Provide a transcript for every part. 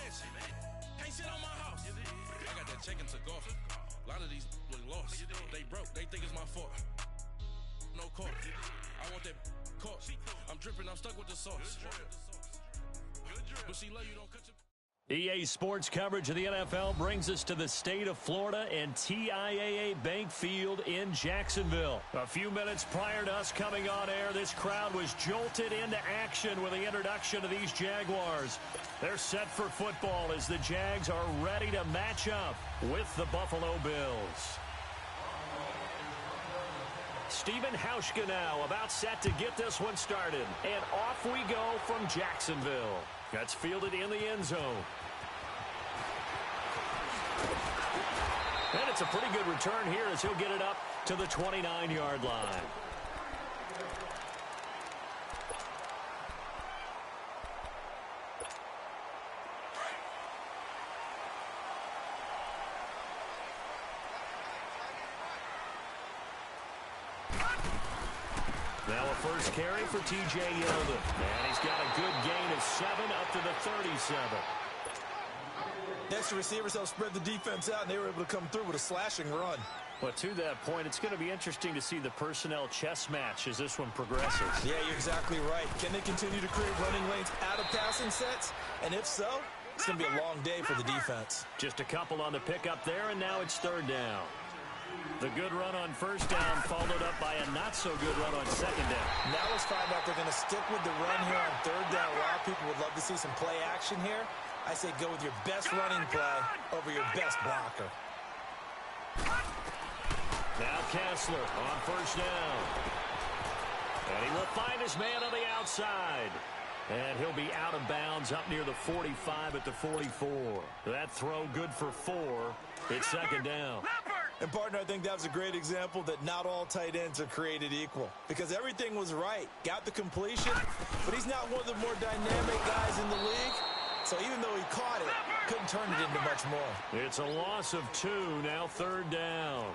Can't sit on my house. I got that check and took off. A lot of these look lost. They broke. They think it's my fault. No court. I want that court. I'm dripping. I'm stuck with the sauce. But she love you. Don't cut your... EA Sports coverage of the NFL brings us to the state of Florida and TIAA Bank Field in Jacksonville. A few minutes prior to us coming on air, this crowd was jolted into action with the introduction of these Jaguars. They're set for football as the Jags are ready to match up with the Buffalo Bills. Stephen Hauschka now about set to get this one started. And off we go from Jacksonville. That's fielded in the end zone. And it's a pretty good return here as he'll get it up to the 29-yard line. Now a first carry for T.J. Yeldon. And he's got a good gain of 7 up to the 37. Next, the receivers helped spread the defense out, and they were able to come through with a slashing run. Well, to that point, it's going to be interesting to see the personnel chess match as this one progresses. Yeah, you're exactly right. Can they continue to create running lanes out of passing sets? And if so, it's going to be a long day for the defense. Just a couple on the pickup there, and now it's third down. The good run on first down followed up by a not-so-good run on second down. Now let's find out they're going to stick with the run here on third down. A lot of people would love to see some play action here. I say go with your best running play over your best blocker. Now Kessler on first down. And he will find his man on the outside. And he'll be out of bounds up near the 45 at the 44. That throw good for 4. It's second down. And, partner, I think that was a great example that not all tight ends are created equal. Because everything was right. Got the completion, but he's not one of the more dynamic guys in the league. So even though he caught it, couldn't turn it into much more. It's a loss of 2, now third down.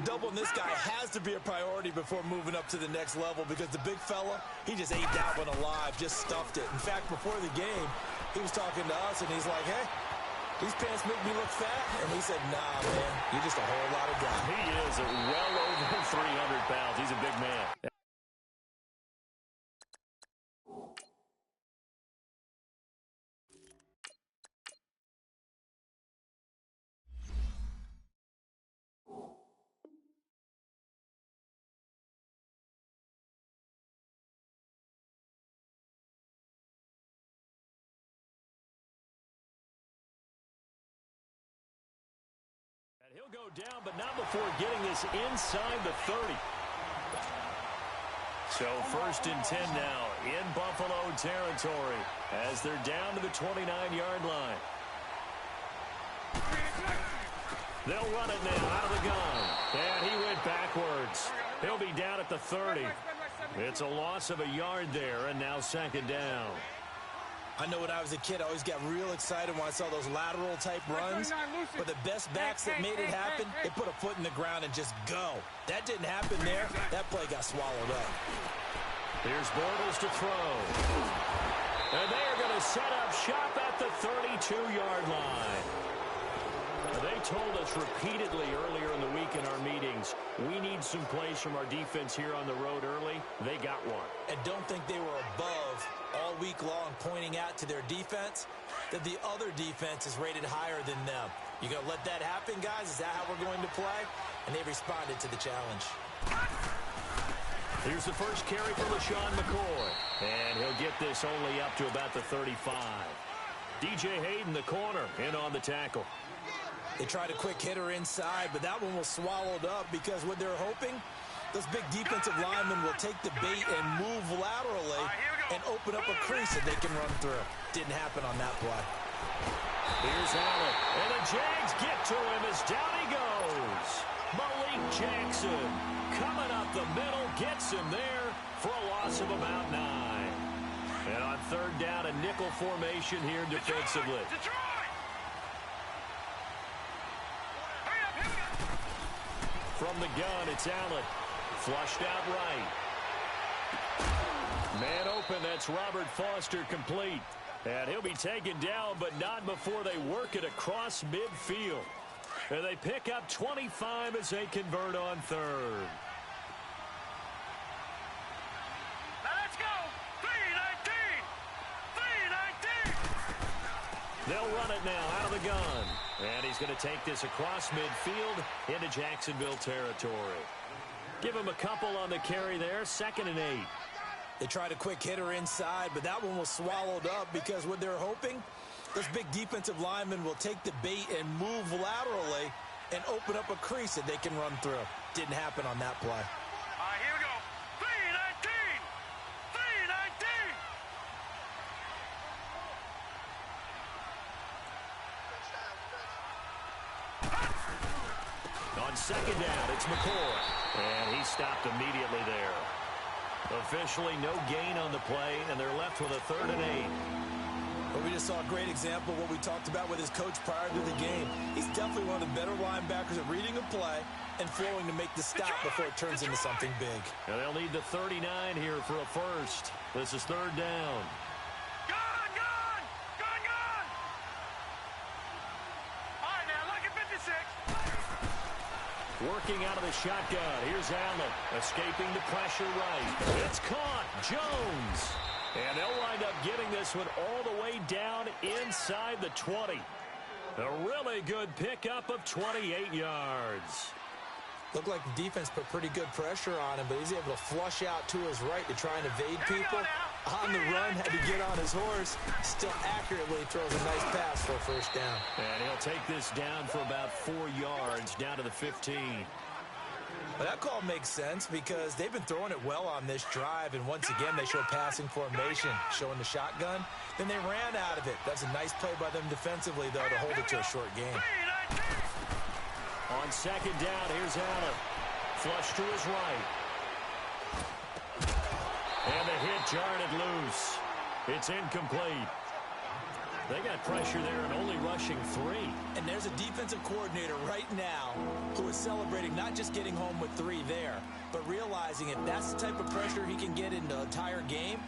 Doubling this guy has to be a priority before moving up to the next level because the big fella, he just ate that one alive, just stuffed it. In fact, before the game, he was talking to us, and he's like, hey, these pants make me look fat. And he said, nah, man, you're just a whole lot of guy. He is well over 300 pounds. He's a big man. He'll go down, but not before getting this inside the 30. So first and 10 now in Buffalo territory as they're down to the 29-yard line. They'll run it now out of the gun. And he went backwards. He'll be down at the 30. It's a loss of a yard there, and now second down. I know when I was a kid, I always got real excited when I saw those lateral-type runs. But the best backs that made it happen, they put a foot in the ground and just go. That didn't happen there. That play got swallowed up. Here's Bortles to throw. And they are going to set up shop at the 32-yard line. They told us repeatedly earlier in the week in our meetings, we need some plays from our defense here on the road early. They got one. And don't think they were above all week long pointing out to their defense that the other defense is rated higher than them. You going to let that happen, guys? Is that how we're going to play? And they responded to the challenge. Here's the first carry for LaShawn McCoy. And he'll get this only up to about the 35. DJ Hayden, the corner, in on the tackle. They tried a quick hitter inside, but that one was swallowed up because what they're hoping, those big defensive linemen will take the bait and move laterally and open up a crease that they can run through. Didn't happen on that play. Here's Allen, and the Jags get to him as down he goes. Malik Jackson coming up the middle, gets him there for a loss of about 9. And on third down, a nickel formation here defensively. From the gun, it's Allen. Flushed out right. Man open, that's Robert Foster complete. And he'll be taken down, but not before they work it across midfield. And they pick up 25 as they convert on third. Let's go! 319! 319! They'll run it now out of the gun. And he's going to take this across midfield into Jacksonville territory. Give him a couple on the carry there, 2nd and 8. They tried a quick hitter inside, but that one was swallowed up because what they're hoping, this big defensive lineman will take the bait and move laterally and open up a crease that they can run through. Didn't happen on that play. All right, here we go. 319! 319! On 2nd down, it's McCoy. And he stopped immediately there. Officially no gain on the play, and they're left with a 3rd and 8. Well, we just saw a great example of what we talked about with his coach prior to the game. He's definitely one of the better linebackers at reading a play and flowing to make the stop before it turns into something big. And they'll need the 39 here for a first. This is 3rd down. Gone! Gone! Gone! Gone! All right, now, look at 56. Working out of the shotgun. Here's Allen. Escaping the pressure right. It's caught. Jones. And they'll wind up getting this one all the way down inside the 20. A really good pickup of 28 yards. Looked like the defense put pretty good pressure on him, but he's able to flush out to his right to try and evade people. On the run, had to get on his horse. Still accurately throws a nice pass for a first down. And he'll take this down for about 4 yards, down to the 15. Well, that call makes sense because they've been throwing it well on this drive, and once again they show passing formation, showing the shotgun. Then they ran out of it. That's a nice play by them defensively, though, to hold it to a short game. On 2nd down, here's Allen. Flush to his right. And the hit jarred it loose. It's incomplete. They got pressure there and only rushing 3. And there's a defensive coordinator right now who is celebrating not just getting home with 3 there, but realizing if that's the type of pressure he can get in the entire game,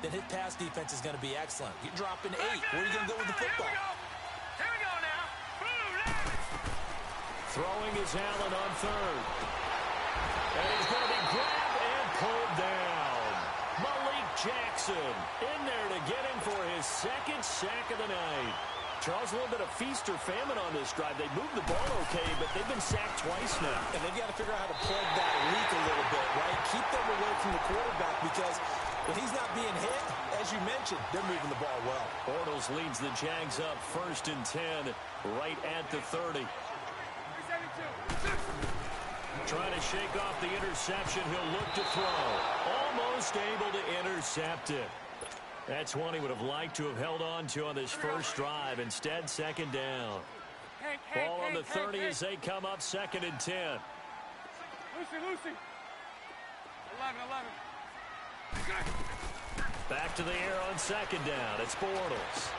then his pass defense is going to be excellent. You're dropping 8. Where are you going to go with the football? Here we go now. Throwing is Allen on 3rd. And he's going to be grabbed and pulled down. Malik Jackson in there to get him for his 2nd sack of the night. Charles, a little bit of feast or famine on this drive. They moved the ball okay, but they've been sacked twice now. And they've got to figure out how to plug that leak a little bit, right? Keep them away from the quarterback because when he's not being hit, as you mentioned, they're moving the ball well. Bortles leads the Jags up 1st and 10 right at the 30. Trying to shake off the interception. He'll look to throw. Almost able to intercept it. That's one he would have liked to have held on to on this first drive. Instead, 2nd down. Ball on the 30 as they come up 2nd and 10. Lucy. 11. Back to the air on 2nd down. It's Bortles.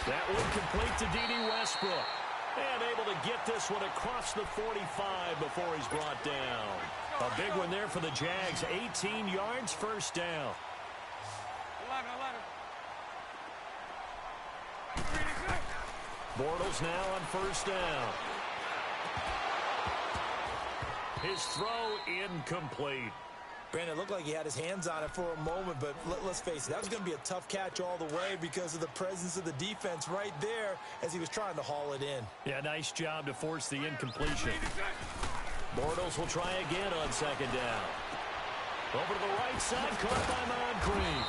That one complete to D.D. Westbrook. And able to get this one across the 45 before he's brought down. A big one there for the Jags. 18 yards, 1st down. 11. Bortles now on 1st down. His throw incomplete. Brandon, it looked like he had his hands on it for a moment, but let's face it, that was going to be a tough catch all the way because of the presence of the defense right there as he was trying to haul it in. Yeah, nice job to force the incompletion. Bortles will try again on 2nd down. Over to the right side, caught by Moncrief.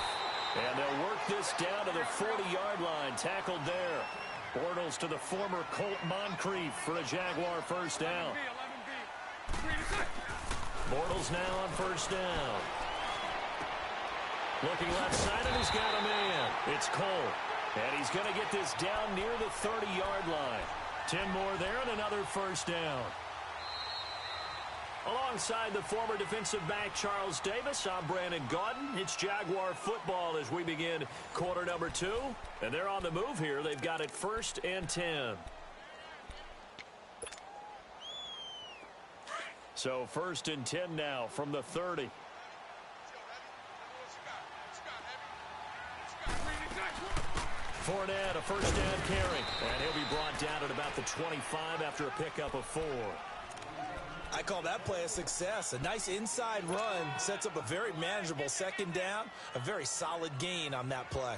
And they'll work this down to the 40-yard line, tackled there. Bortles to the former Colt Moncrief for a Jaguar 1st down. Bortles now on 1st down. Looking left side, and he's got a man. It's Cole. And he's going to get this down near the 30-yard line. 10 more there and another 1st down. Alongside the former defensive back Charles Davis, I'm Brandon Gaudin. It's Jaguar football as we begin quarter number 2. And they're on the move here. They've got it 1st and 10. So 1st and 10 now from the 30. Fournette, a first down carry. And he'll be brought down at about the 25 after a pickup of 4. I call that play a success. A nice inside run sets up a very manageable second down. A very solid gain on that play.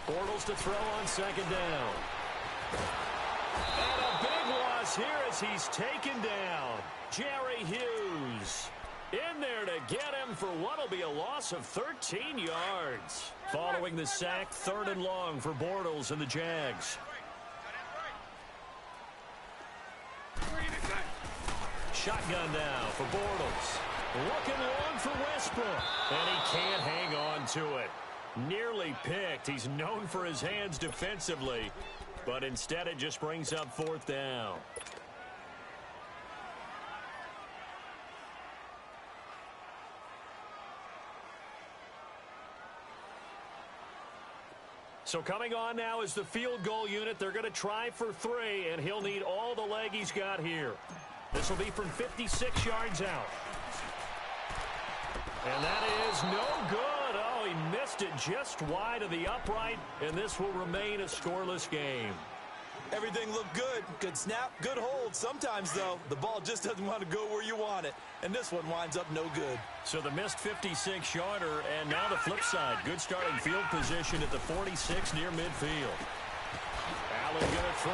Bortles to throw on second down. And a big loss here as he's taken down. Jerry Hughes in there to get him for what will be a loss of 13 yards. Following the sack, 3rd and long for Bortles and the Jags. Shotgun now for Bortles. Looking long for Westbrook. And he can't hang on to it. Nearly picked. He's known for his hands defensively, but instead it just brings up 4th down. So coming on now is the field goal unit. They're going to try for 3, and he'll need all the leg he's got here. This will be from 56 yards out. And that is no good. Oh, he missed it just wide of the upright, and this will remain a scoreless game. Everything looked good. Good snap, good hold. Sometimes, though, the ball just doesn't want to go where you want it. And this one winds up no good. So the missed 56-yarder, and now the flip side. Good starting field position at the 46 near midfield. Allen going to throw.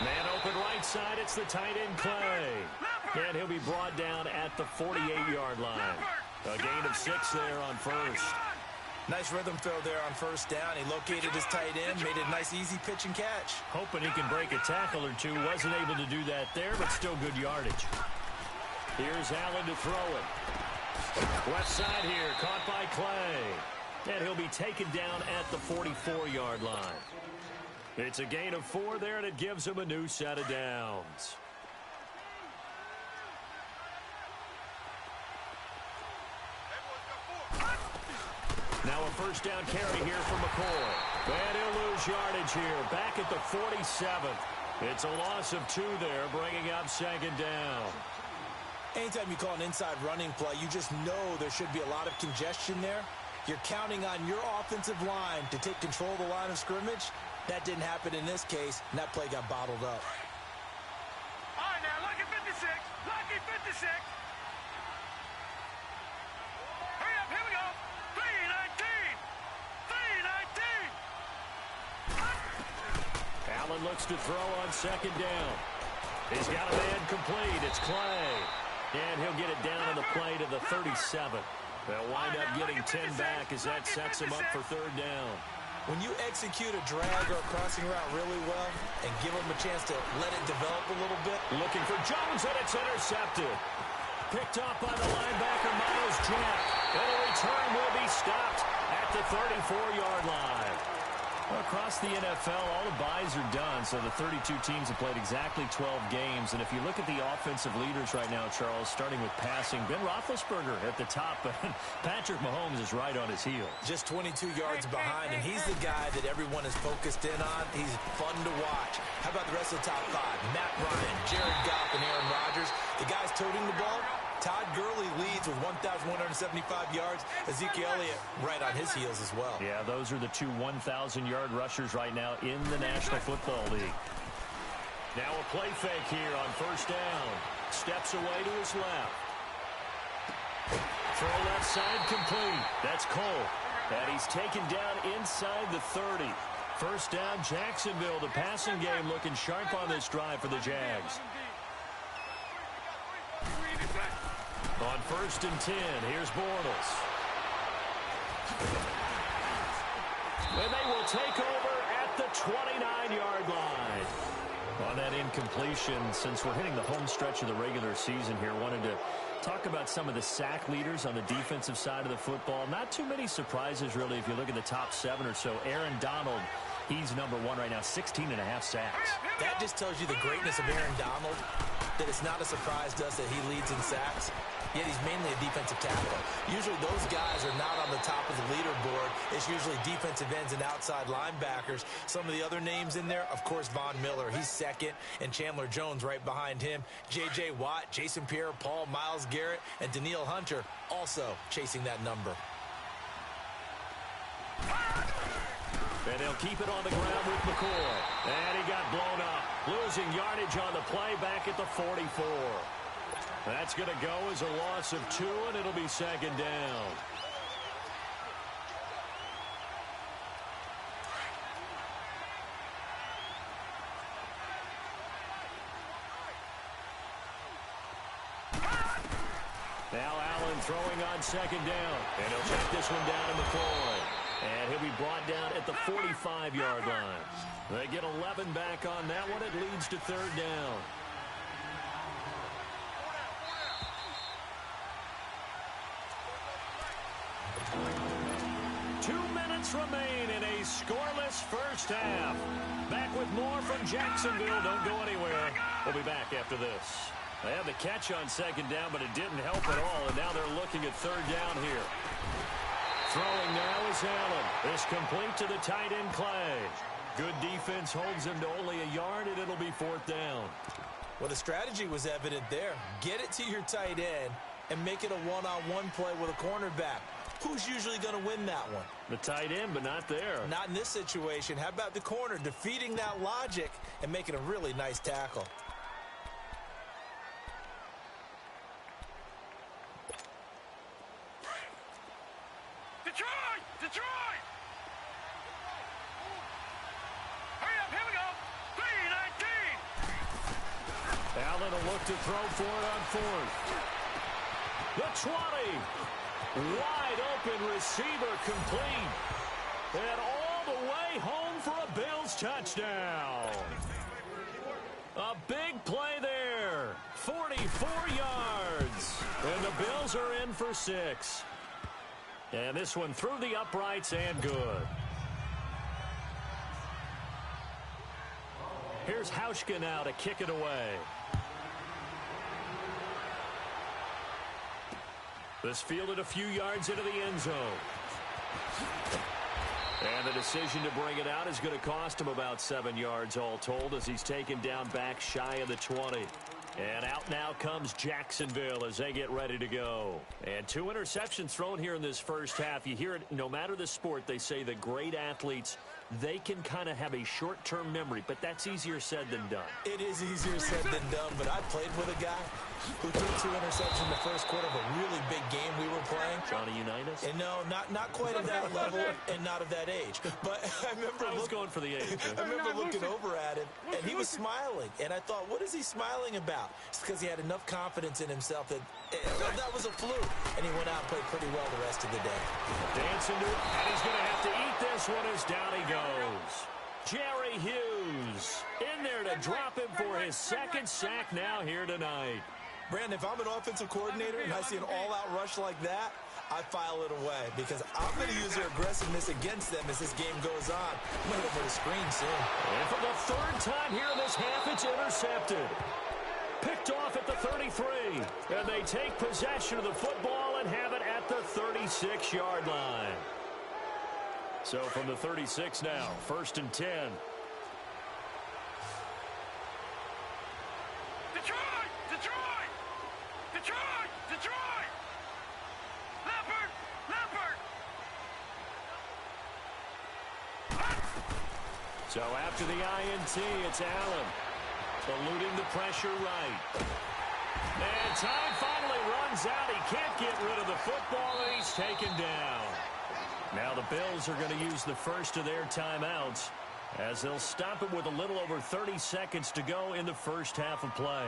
Man open right side. It's the tight end Clay. And he'll be brought down at the 48-yard line. A gain of 6 there on first. Nice rhythm throw there on first down. He located his tight end, made it a nice easy pitch and catch. Hoping he can break a tackle or two. Wasn't able to do that there, but still good yardage. Here's Allen to throw it. Left side here, caught by Clay. And he'll be taken down at the 44-yard line. It's a gain of 4 there, and it gives him a new set of downs. Now a first down carry here for McCoy. And he'll lose yardage here. Back at the 47th. It's a loss of 2 there, bringing up second down. Anytime you call an inside running play, you just know there should be a lot of congestion there. You're counting on your offensive line to take control of the line of scrimmage. That didn't happen in this case, and that play got bottled up. All right, now, lucky 56. Lucky 56. Hurry up, here we go. 3-19. 3-19. Allen looks to throw on second down. He's got a man complete. It's Clay. And he'll get it down on the play to the 37. They'll wind up getting 10 back as that sets him up for 3rd down. When you execute a drag or a crossing route really well and give them a chance to let it develop a little bit. Looking for Jones, and it's intercepted. Picked up by the linebacker, Miles Jack. And a return will be stopped at the 34-yard line. Well, across the NFL, all the byes are done, so the 32 teams have played exactly 12 games. And if you look at the offensive leaders right now, Charles, starting with passing, Ben Roethlisberger at the top, but Patrick Mahomes is right on his heels. Just 22 yards behind, and he's the guy that everyone is focused in on. He's fun to watch. How about the rest of the top 5? Matt Ryan, Jared Goff, and Aaron Rodgers. The guys toting the ball. Todd Gurley leads with 1,175 yards. Ezekiel Elliott right on his heels as well. Yeah, those are the 2 1,000-yard rushers right now in the National Football League. Now a play fake here on first down. Steps away to his left. Throw left side complete. That's Cole. And he's taken down inside the 30. First down, Jacksonville. The passing game looking sharp on this drive for the Jags. On 1st and 10, here's Bortles. And they will take over at the 29-yard line. On that incompletion, since we're hitting the home stretch of the regular season here, wanted to talk about some of the sack leaders on the defensive side of the football. Not too many surprises, really, if you look at the top 7 or so. Aaron Donald, he's number 1 right now, 16.5 sacks. That just tells you the greatness of Aaron Donald. that it's not a surprise to us that he leads in sacks, yet he's mainly a defensive tackle. Usually those guys are not on the top of the leaderboard. It's usually defensive ends and outside linebackers. Some of the other names in there, of course, Von Miller. He's second, and Chandler Jones right behind him. J.J. Watt, Jason Pierre-Paul, Myles Garrett, and Danielle Hunter also chasing that number. And they'll keep it on the ground with McCoy. And he got blown up. Losing yardage on the play back at the 44. That's going to go as a loss of 2, and it'll be second down. Now Allen throwing on second down. And he'll check this one down to McCoy. And he'll be brought down at the 45-yard line. They get 11 back on that one. It leads to third down. Remain in a scoreless first half. Back with more from Jacksonville. Don't go anywhere. We'll be back after this. They had the catch on second down, but it didn't help at all, and now they're looking at third down here. Throwing now is Allen. This complete to the tight end, Clay. Good defense holds him to only a yard, and it'll be fourth down. Well, the strategy was evident there. Get it to your tight end and make it a one-on-one play with a cornerback. Who's usually going to win that one? The tight end, but not there. Not in this situation. How about the corner defeating that logic and making a really nice tackle? Detroit! Detroit! Hurry up, here we go. 3-19. Allen will look to throw for it on fourth. The 20. Wide open receiver complete. And all the way home for a Bills touchdown. A big play there. 44 yards. And the Bills are in for 6. And this one through the uprights and good. Here's Hauschka now to kick it away. This fielded a few yards into the end zone. And the decision to bring it out is going to cost him about 7 yards all told as he's taken down back shy of the 20. And out now comes Jacksonville as they get ready to go. And 2 interceptions thrown here in this first half. You hear it, no matter the sport, they say the great athletes, they can kind of have a short-term memory, but that's easier said than done. It is easier said than done, but I played with a guy who threw 2 interceptions in the first quarter of a really big game we were playing. Johnny Unitas? And no, not quite at that level and not of that age. But I remember I was going for the age. I remember looking over at him, and he was smiling. And I thought, what is he smiling about? It's because he had enough confidence in himself that that was a fluke. And he went out and played pretty well the rest of the day. Dancing to it, and he's going to have to eat this one as down he goes. Jerry Hughes in there to drop him for his second sack now here tonight. Brandon, if I'm an offensive coordinator and I see an all-out rush like that, I file it away because I'm going to use their aggressiveness against them as this game goes on. I'm going to hit them with a screen soon. And for the third time here in this half, it's intercepted. Picked off at the 33. And they take possession of the football and have it at the 36-yard line. So from the 36 now, 1st and 10. Detroit! Detroit! Detroit! Detroit! Leopard! Leopard! So after the INT, it's Allen. Eluding the pressure right. And time finally runs out. He can't get rid of the football, and he's taken down. Now the Bills are going to use the first of their timeouts as they'll stop it with a little over 30 seconds to go in the first half of play.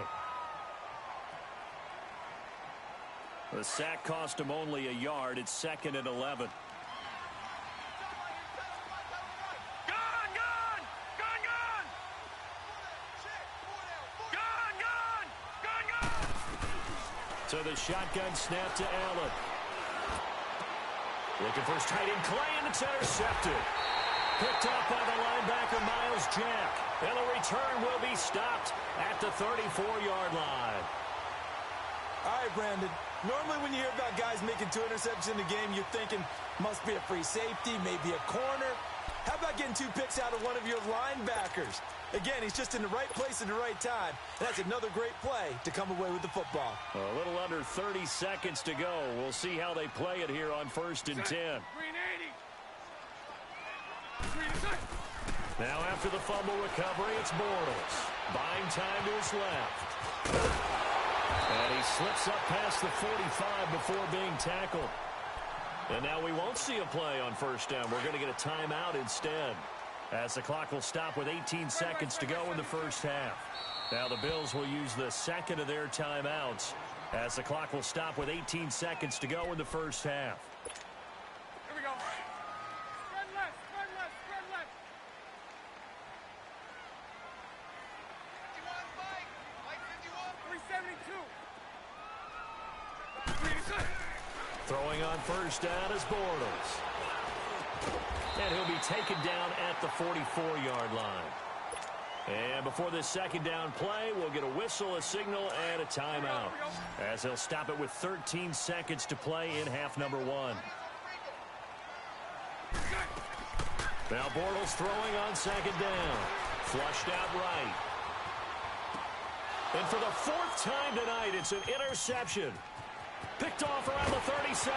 The sack cost him only a yard. It's 2nd and 11. So the shotgun snap to Allen. Looking for his tight end, Clay, and it's intercepted. Picked up by the linebacker, Myles Jack. And the return will be stopped at the 34-yard line. All right, Brandon. Normally when you hear about guys making 2 interceptions in a game, you're thinking must be a free safety, maybe a corner. How about getting 2 picks out of one of your linebackers? Again, he's just in the right place at the right time. And that's another great play to come away with the football. A little under 30 seconds to go. We'll see how they play it here on 1st and 10. Now after the fumble recovery, it's Bortles. Buying time to his left. And he slips up past the 45 before being tackled. And now we won't see a play on 1st down. We're going to get a timeout instead, as the clock will stop with 18 seconds to go in the 1st half. Now the Bills will use the second of their timeouts, as the clock will stop with 18 seconds to go in the 1st half. Here we go. Spread left, spread left, spread left. 51, Mike 51. 372. Throwing on 1st down is Bortles. And he'll be taken down at the 44-yard line. And before this 2nd down play, we'll get a whistle, a signal, and a timeout, as they'll stop it with 13 seconds to play in half number 1. Now Bortles throwing on 2nd down. Flushed out right. And for the 4th time tonight, it's an interception. Picked off around the 37.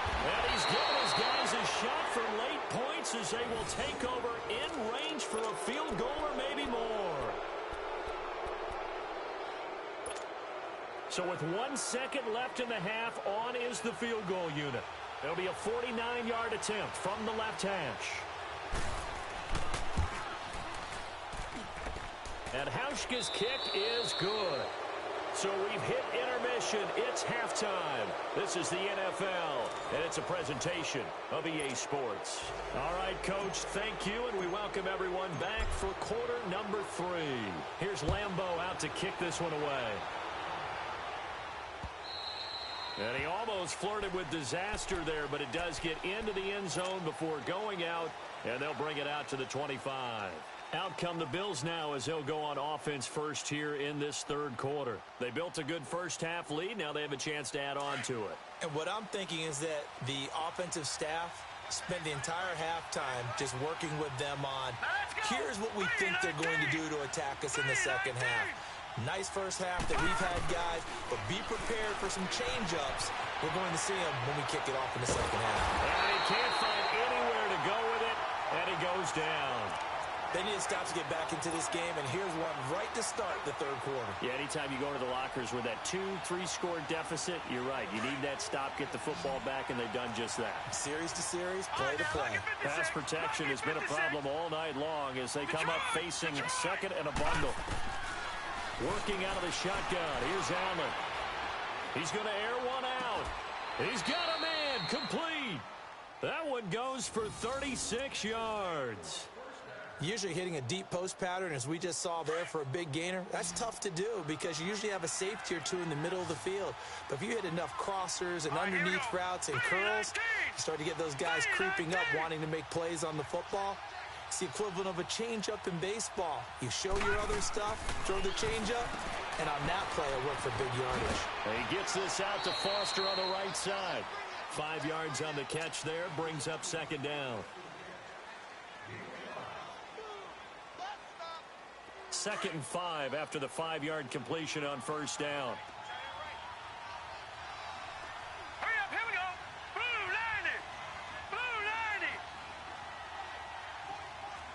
And he's given his guys a shot for late points as they will take over in range for a field goal or maybe more. So with 1 second left in the half, on is the field goal unit. It'll be a 49-yard attempt from the left hash. And Hauschka's kick is good. So we've hit intermission. It's halftime. This is the NFL, and it's a presentation of EA Sports. All right, Coach, thank you, and we welcome everyone back for quarter number 3. Here's Lambeau out to kick this one away. And he almost flirted with disaster there, but it does get into the end zone before going out, and they'll bring it out to the 25. Out come the Bills now as they'll go on offense first here in this 3rd quarter. They built a good 1st half lead. Now they have a chance to add on to it. And what I'm thinking is that the offensive staff spent the entire halftime just working with them on, here's what we think they're going to do to attack us in the 2nd half. Nice 1st half that we've had, guys, but be prepared for some change-ups. We're going to see them when we kick it off in the 2nd half. And he can't find anywhere to go with it, and he goes down. They need to stop to get back into this game, and here's one right to start the 3rd quarter. Yeah, anytime you go to the lockers with that 2-3 score deficit, you're right. You need that stop, get the football back, and they've done just that. Series to series, play to play. Pass protection has been a problem all night long as they come up facing 2nd and a bundle. Working out of the shotgun. Here's Allen. He's going to air one out. He's got a man complete. That one goes for 36 yards. Usually hitting a deep post pattern, as we just saw there, for a big gainer, that's tough to do because you usually have a safety or 2 in the middle of the field. But if you hit enough crossers and underneath routes and curls, you start to get those guys creeping up, wanting to make plays on the football. It's the equivalent of a changeup in baseball. You show your other stuff, throw the changeup, and on that play, it'll work for big yardage. And he gets this out to Foster on the right side. 5 yards on the catch there, brings up 2nd down. 2nd and 5 after the 5-yard completion on 1st down. Hurry up, here we go. Blue 90. Blue 90.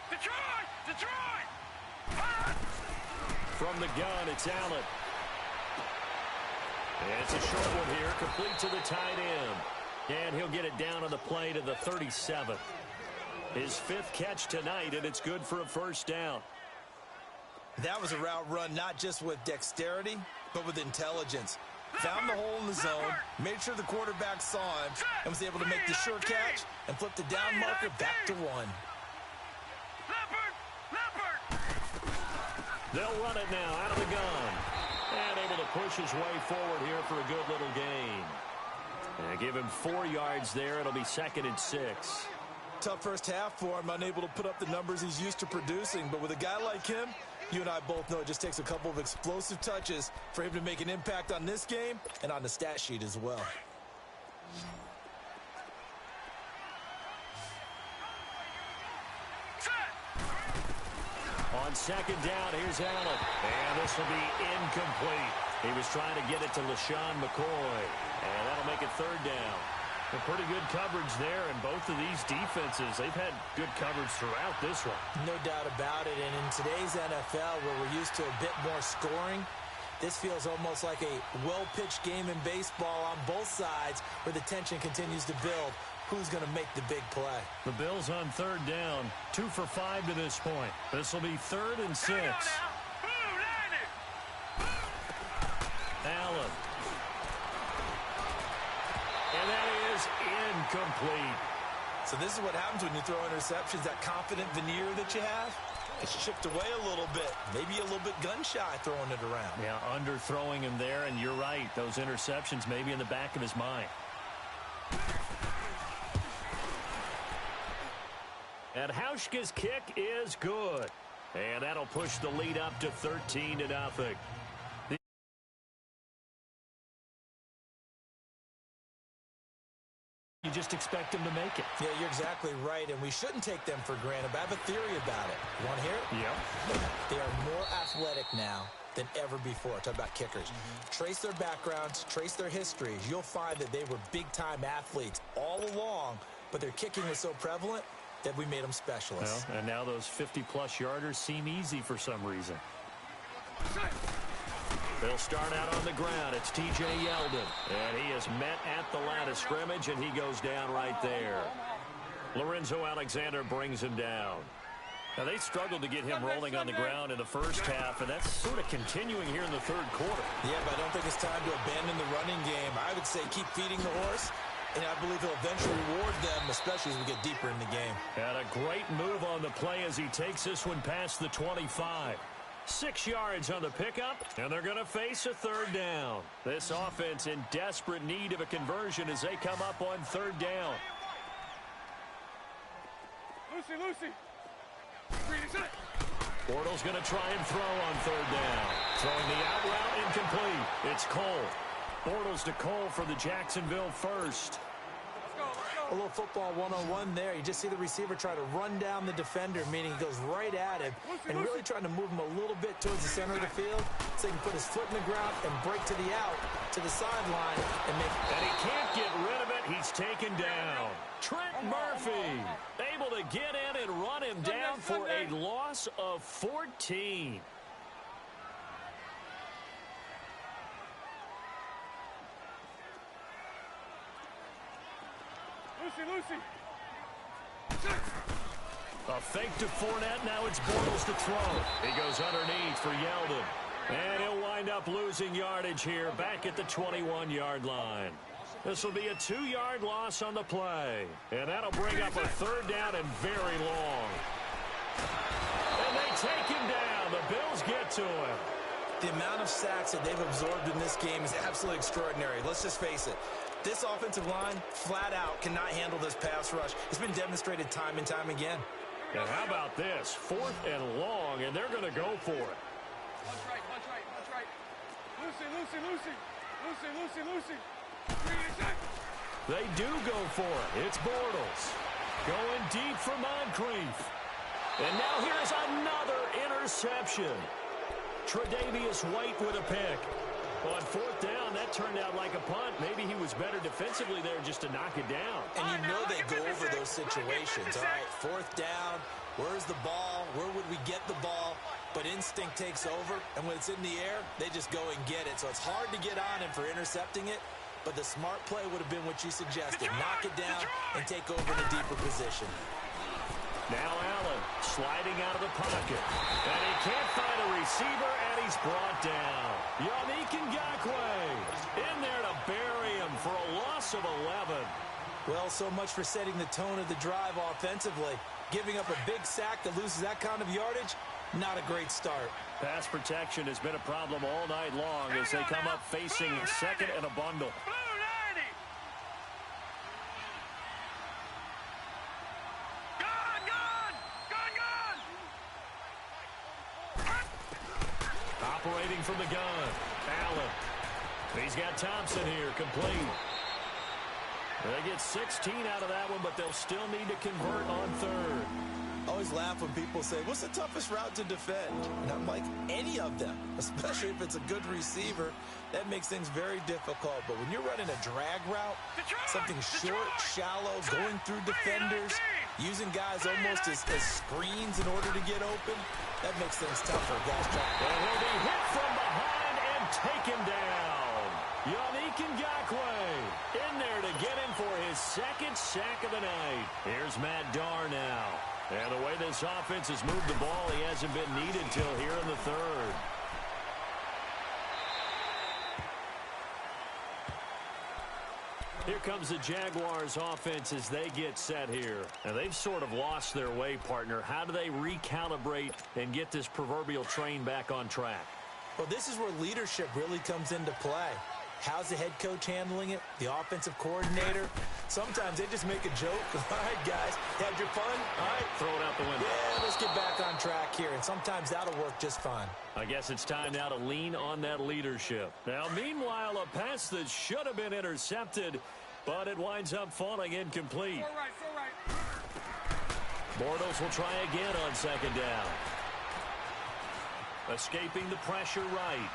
Detroit, Detroit. From the gun, it's Allen. And it's a short one here, complete to the tight end. And he'll get it down on the play to the 37. His 5th catch tonight, and it's good for a 1st down. That was a route run not just with dexterity, but with intelligence. Found the hole in the zone, made sure the quarterback saw him, and was able to make the sure catch and flip the down marker back to 1. They'll run it now out of the gun. And able to push his way forward here for a good little gain. And give him 4 yards there. It'll be 2nd and 6. Tough first half for him, unable to put up the numbers he's used to producing. But with a guy like him, you and I both know it just takes a couple of explosive touches for him to make an impact on this game and on the stat sheet as well. On second down, here's Allen. And this will be incomplete. He was trying to get it to LaShawn McCoy. And that'll make it third down. A pretty good coverage there, and both of these defenses, they've had good coverage throughout this one. No doubt about it, and in today's NFL, where we're used to a bit more scoring, this feels almost like a well-pitched game in baseball on both sides, where the tension continues to build. Who's going to make the big play? The Bills on third down, 2 for 5 to this point. This will be 3rd and 6. Allen. And that is incomplete. So this is what happens when you throw interceptions, that confident veneer that you have. It's chipped away a little bit, maybe a little bit gun-shy throwing it around. Yeah, underthrowing him there, and you're right. Those interceptions maybe in the back of his mind. And Hauschka's kick is good. And that'll push the lead up to 13-0. You just expect them to make it. Yeah, you're exactly right, and we shouldn't take them for granted, but I have a theory about it. You want to hear it? Yeah. They are more athletic now than ever before. Talk about kickers. Trace their backgrounds, trace their histories. You'll find that they were big-time athletes all along, but their kicking was so prevalent that we made them specialists. Well, and now those 50-plus yarders seem easy for some reason. They'll start out on the ground. It's T.J. Yeldon. And he is met at the line of scrimmage, and he goes down right there. Lorenzo Alexander brings him down. Now, they struggled to get him rolling on the ground in the first half, and that's sort of continuing here in the third quarter. Yeah, but I don't think it's time to abandon the running game. I would say keep feeding the horse, and I believe he'll eventually reward them, especially as we get deeper in the game. And a great move on the play as he takes this one past the 25. 6 yards on the pickup, and they're going to face a third down. This offense in desperate need of a conversion as they come up on third down. Lucy. Bortles going to try and throw on third down. Throwing the out route incomplete. It's Cole. Bortles to Cole for the Jacksonville first. A little football 101 there. You just see the receiver try to run down the defender, meaning he goes right at him and really trying to move him a little bit towards the center of the field so he can put his foot in the ground and break to the out, to the sideline, and make... And he can't get rid of it. He's taken down. Trent Murphy able to get in and run him down for a loss of 14. Lucy. A fake to Fournette. Now it's Bortles to throw. He goes underneath for Yeldon. And he'll wind up losing yardage here back at the 21-yard line. This will be a 2-yard loss on the play. And that'll bring up a third down and very long. And they take him down. The Bills get to him. The amount of sacks that they've absorbed in this game is absolutely extraordinary. Let's just face it. This offensive line, flat out, cannot handle this pass rush. It's been demonstrated time and time again. And how about this? 4th and long, and they're going to go for it. Watch right. Lucy. They do go for it. It's Bortles. Going deep for Moncrief. And now here's another interception. Tre'Davious White with a pick. On 4th down, that turned out like a punt. Maybe he was better defensively there just to knock it down. And you know they go over those situations. All right, 4th down, where's the ball? Where would we get the ball? But instinct takes over, and when it's in the air, they just go and get it. So it's hard to get on him for intercepting it, but the smart play would have been what you suggested. Knock it down and take over in a deeper position. Now Allen sliding out of the pocket. And he can't find a receiver, and he's brought down. Yannick Ngakoue in there to bury him for a loss of 11. Well, so much for setting the tone of the drive offensively. Giving up a big sack that loses that kind of yardage, not a great start. Pass protection has been a problem all night long as they come up facing second and a bundle. Throwing from the gun. Allen. He's got Thompson here, complete. They get 16 out of that one, but they'll still need to convert on third. I always laugh when people say, what's the toughest route to defend? And I'm like, any of them, especially if it's a good receiver. That makes things very difficult. But when you're running a drag route, something short, shallow, going through defenders, using guys almost as screens in order to get open, that makes things tougher. Guys trying to... And he'll be hit from behind and taken down. Yannick Ngakoue in there to get him for his second sack of the night. Here's Matt Darr now. And the way this offense has moved the ball, he hasn't been needed till here in the third. Here comes the Jaguars offense as they get set here. And they've sort of lost their way, partner. How do they recalibrate and get this proverbial train back on track? Well, this is where leadership really comes into play. How's the head coach handling it? The offensive coordinator? Sometimes they just make a joke. All right, guys, had your fun? All right. Throw it out the window. Yeah, let's get back on track here. And sometimes that'll work just fine. I guess it's time now to lean on that leadership. Now, meanwhile, a pass that should have been intercepted, but it winds up falling incomplete. So right. Bortles will try again on second down. Escaping the pressure right.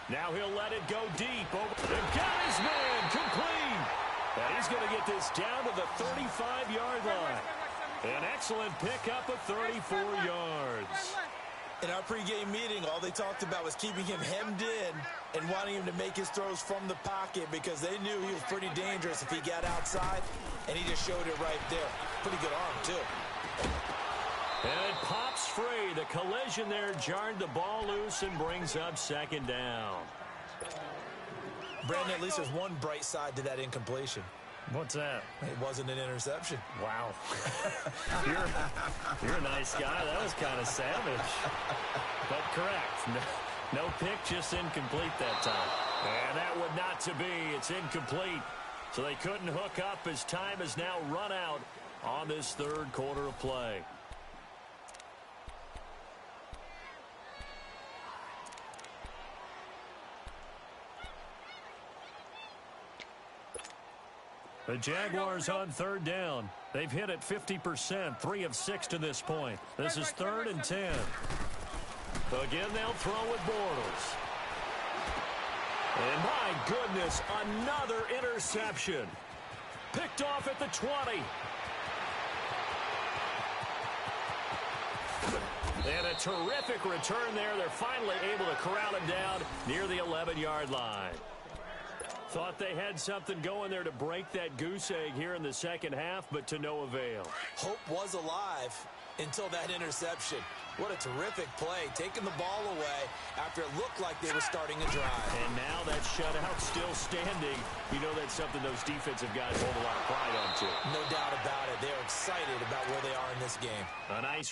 Now he'll let it go deep. They've got his man complete. And he's going to get this down to the 35-yard line. An excellent pickup of 34 yards. In our pregame meeting, all they talked about was keeping him hemmed in and wanting him to make his throws from the pocket because they knew he was pretty dangerous if he got outside, and he just showed it right there. Pretty good arm, too. And it pops free. The collision there jarred the ball loose and brings up second down. Brandon, at least there's one bright side to that incompletion. What's that? It wasn't an interception. Wow. You're a nice guy. That was kind of savage. But correct. No pick, just incomplete that time. And that would not to be. It's incomplete. So they couldn't hook up as time has now run out on this third quarter of play. The Jaguars on third down. They've hit it 50%, 3 of 6 to this point. This is 3rd and 10. Again, they'll throw with Bortles. And my goodness, another interception. Picked off at the 20. And a terrific return there. They're finally able to corral him down near the 11-yard line. Thought they had something going there to break that goose egg here in the second half, but to no avail. Hope was alive until that interception. What a terrific play, taking the ball away after it looked like they were starting a drive. And now that shutout still standing. You know that's something those defensive guys hold a lot of pride on, too. No doubt about it. They're excited about where they are in this game. A nice...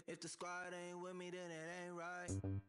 If the squad ain't with me, then it ain't right.